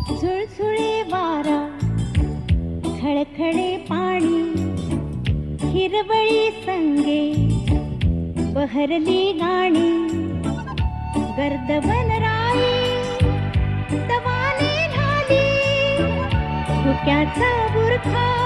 झुळझुळे वारा, खळखळे पाणी, हिरवळी संगे बहरली गाणी. गर्द वनराई दवाने झाली, धुक्याचा बुरखा